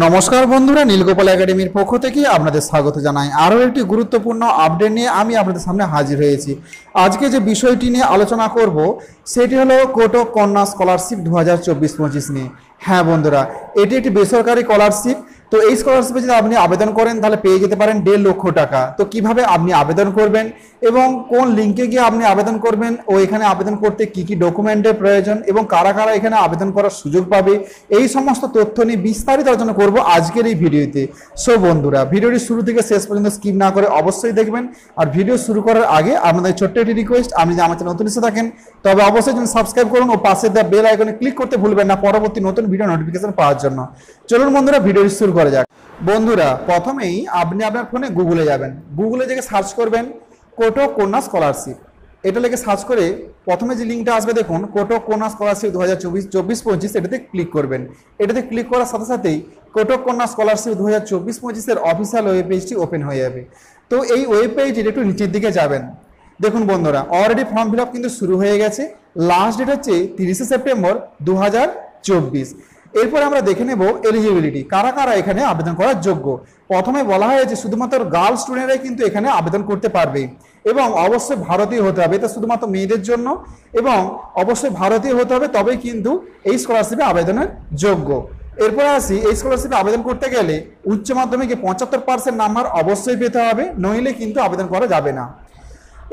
নমস্কার বন্ধুরা, নীলগোপাল একাডেমির পক্ষ থেকে আপনাদের স্বাগত জানাই। আরও একটি গুরুত্বপূর্ণ আপডেট নিয়ে আমি আপনাদের সামনে হাজির হয়েছি। আজকে যে বিষয়টি নিয়ে আলোচনা করব সেটি হলো কোটক কন্যা স্কলারশিপ 2024-25 নিয়ে। হ্যাঁ বন্ধুরা, এটি একটি বেসরকারি স্কলারশিপ। তো এই স্কলারশিপে যদি আপনি আবেদন করেন তাহলে পেয়ে যেতে পারেন 1.5 লক্ষ টাকা। তো কিভাবে আপনি আবেদন করবেন এবং কোন লিঙ্কে গিয়ে আপনি আবেদন করবেন ও এখানে আবেদন করতে কি কি ডকুমেন্টের প্রয়োজন এবং কারা কারা এখানে আবেদন করার সুযোগ পাবে, এই সমস্ত তথ্য নিয়ে বিস্তারিত আলোচনা করব আজকের এই ভিডিওতে। সো বন্ধুরা, ভিডিওটি শুরু থেকে শেষ পর্যন্ত স্কিপ না করে অবশ্যই দেখবেন। আর ভিডিও শুরু করার আগে আপনাদের ছোট্ট একটি রিকোয়েস্ট, আপনি যদি আমার চ্যানেল নতুন এসে থাকেন তবে অবশ্যই সাবস্ক্রাইব করুন ও পাশে দেওয়া বেল আইকনে ক্লিক করতে ভুলবেন না পরবর্তী নতুন ভিডিও নোটিফিকেশন পাওয়ার জন্য। চলুন বন্ধুরা, ভিডিওটি শুরু করা যাক। বন্ধুরা, প্রথমেই আপনি আপনার ফোনে গুগলে যাবেন। গুগলে যে সার্চ করবেন কোটক কন্যা স্কলারশিপ, এটা লিখে সার্চ করে প্রথমে যে লিঙ্কটা আসবে দেখুন, কোটক কন্যা স্কলারশিপ 2024-25, এটাতে ক্লিক করবেন। এটাতে ক্লিক করার সাথে সাথেই কোটক কন্যা স্কলারশিপ 2024-25 অফিসিয়াল ওয়েব পেজটি ওপেন হয়ে যাবে। তো এই ওয়েব পেজের একটু নিচের দিকে যাবেন। দেখুন বন্ধুরা, অলরেডি ফর্ম ফিল আপ কিন্তু শুরু হয়ে গেছে। লাস্ট ডেট হচ্ছে 30 সেপ্টেম্বর 2024। এরপর আমরা দেখে নেব এলিজিবিলিটি, কারা কারা এখানে আবেদন করার যোগ্য। প্রথমে বলা হয়েছে শুধুমাত্র গার্লস স্টুডেন্টরাই কিন্তু এখানে আবেদন করতে পারবে এবং অবশ্যই ভারতীয় হতে হবে। এটা শুধুমাত্র মেয়েদের জন্য এবং অবশ্যই ভারতীয় হতে হবে, তবেই কিন্তু এই স্কলারশিপে আবেদনের যোগ্য। এরপরে আসি, এই স্কলারশিপে আবেদন করতে গেলে উচ্চ মাধ্যমিকে 75% নাম্বার অবশ্যই পেতে হবে, নইলে কিন্তু আবেদন করা যাবে না।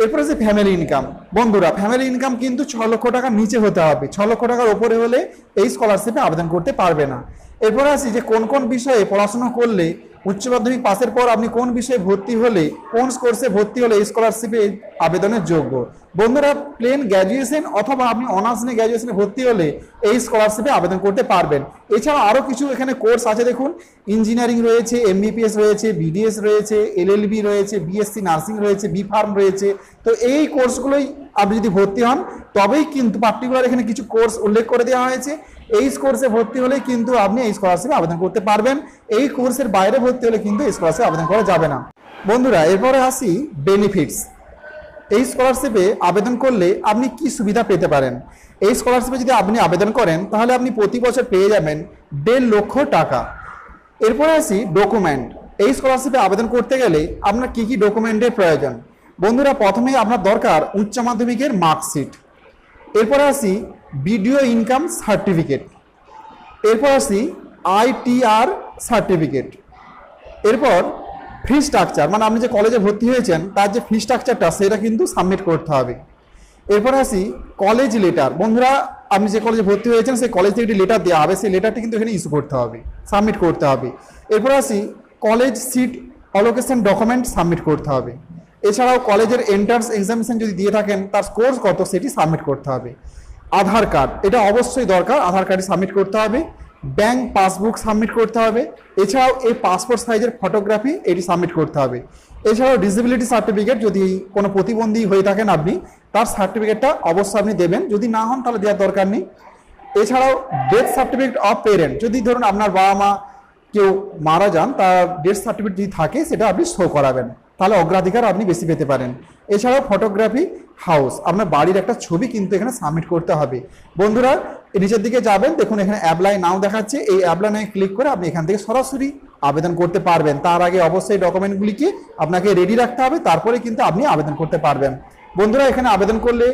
এরপরে আছে ফ্যামিলি ইনকাম। বন্ধুরা, ফ্যামিলি ইনকাম কিন্তু 6 লক্ষ টাকার নিচে হতে হবে। 6 লক্ষ টাকার উপরে হলে এই স্কলারশিপে আবেদন করতে পারবে না। এরপরে আসি যে কোন কোন বিষয়ে পড়াশোনা করলে, উচ্চ মাধ্যমিক পাসের পর আপনি কোন বিষয়ে ভর্তি হলে, কোন কোর্সে ভর্তি হলে এই স্কলারশিপে আবেদনের যোগ্য। বন্ধুরা, প্লেন গ্র্যাজুয়েশন অথবা আপনি অনার্স নিয়ে গ্র্যাজুয়েশনে ভর্তি হলে এই স্কলারশিপে আবেদন করতে পারবেন। এছাড়া আরও কিছু এখানে কোর্স আছে দেখুন, ইঞ্জিনিয়ারিং রয়েছে, MBBS রয়েছে, BDS রয়েছে, LLB রয়েছে, BSc নার্সিং রয়েছে, B.Pharm রয়েছে। তো এই কোর্সগুলোই আপনি যদি ভর্তি হন তবেই কিন্তু পার্টিকুলার এখানে কিছু কোর্স উল্লেখ করে দেওয়া হয়েছে। এই কোর্সে ভর্তি হলে কিন্তু আপনি এই স্কলারশিপে আবেদন করতে পারবেন। এই কোর্সের বাইরে ভর্তি হলে কিন্তু এই স্কলারশিপে আবেদন করা যাবে না। বন্ধুরা, এরপরে আসি বেনিফিটস। এই স্কলারশিপে আবেদন করলে আপনি কি সুবিধা পেতে পারেন। এই স্কলারশিপে যদি আপনি আবেদন করেন তাহলে আপনি প্রতি বছর পেয়ে যাবেন 1.5 লক্ষ টাকা। এরপরে আসি ডকুমেন্ট। এই স্কলারশিপে আবেদন করতে গেলে আপনার কি কি ডকুমেন্টের প্রয়োজন। বন্ধুরা, প্রথমেই আপনার দরকার উচ্চ মাধ্যমিকের মার্কশিট। এরপরে আসি ভিডিও ইনকাম সার্টিফিকেট। এরপর আসি ITR সার্টিফিকেট। এরপর ফি স্ট্রাকচার, মানে আপনি যে কলেজে ভর্তি হয়েছেন তার যে ফি স্ট্রাকচারটা সেটা কিন্তু সাবমিট করতে হবে। এরপর আসি কলেজ লেটার। বন্ধুরা, আপনি যে কলেজে ভর্তি হয়েছেন সেই কলেজ থেকে একটি লেটার দেওয়া হবে, সেই লেটারটি কিন্তু এখানে ইস্যু করতে হবে, সাবমিট করতে হবে। এরপর আসি কলেজ সিট অলোকেশন ডকুমেন্ট সাবমিট করতে হবে। এছাড়াও কলেজের এন্ট্রান্স এক্সামিনেশন যদি দিয়ে থাকেন তার স্কোর কত সেটি সাবমিট করতে হবে। আধার কার্ড, এটা অবশ্যই দরকার, আধার কার্ডই সাবমিট করতে হবে। ব্যাংক পাসবুক সাবমিট করতে হবে। এছাড়াও এই পাসপোর্ট সাইজের ফটোগ্রাফি এটি সাবমিট করতে হবে। এছাড়াও ডিসেবিলিটি সার্টিফিকেট, যদি কোনো প্রতিবন্ধী হয়ে থাকেন আপনি তার সার্টিফিকেটটা অবশ্যই আপনি দেবেন, যদি না হন তাহলে দেওয়ার দরকার নেই। এছাড়াও ডেথ সার্টিফিকেট অফ পেরেন্ট, যদি ধরুন আপনার বাবা মা কেউ মারা যান তার ডেথ সার্টিফিকেট যদি থাকে সেটা আপনি শো করাবেন, তাহলে অগ্রাধিকার আপনি বেশি পেতে পারেন। এছাড়াও ফটোগ্রাফি হাউস, আপনার বাড়ির একটা ছবি কিন্তু এখানে সাবমিট করতে হবে। বন্ধুরা, নিচের দিকে যাবেন, দেখুন এখানে অ্যাপ্লাই নাও দেখাচ্ছে, এই অ্যাপ্লাই নাও ক্লিক করে আপনি এখান থেকে সরাসরি আবেদন করতে পারবেন। তার আগে অবশ্যই ডকুমেন্টগুলিকে আপনাকে রেডি রাখতে হবে, তারপরে কিন্তু আপনি আবেদন করতে পারবেন। বন্ধুরা, এখানে আবেদন করলে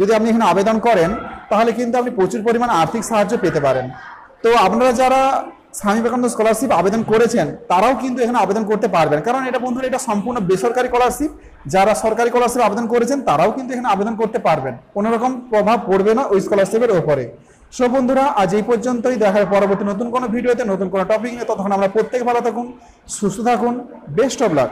যদি আপনি এখানে আবেদন করেন তাহলে কিন্তু আপনি প্রচুর পরিমাণ আর্থিক সাহায্য পেতে পারেন। তো আপনারা যারা স্বামী বিবেকানন্দ স্কলারশিপ আবেদন করেছেন তারাও কিন্তু এখানে আবেদন করতে পারবেন, কারণ এটা বন্ধুরা এটা সম্পূর্ণ বেসরকারি স্কলারশিপ। যারা সরকারি স্কলারশিপ আবেদন করেছেন তারাও কিন্তু এখানে আবেদন করতে পারবেন, কোনো রকম প্রভাব পড়বে না ওই স্কলারশিপের ওপরে। সো বন্ধুরা, আজ এই পর্যন্তই। দেখা হয় পরবর্তী নতুন কোনো ভিডিওতে নতুন কোনো টপিক নিয়ে। ততক্ষণ আমরা প্রত্যেক ভালো থাকুন, সুস্থ থাকুন। Best of luck.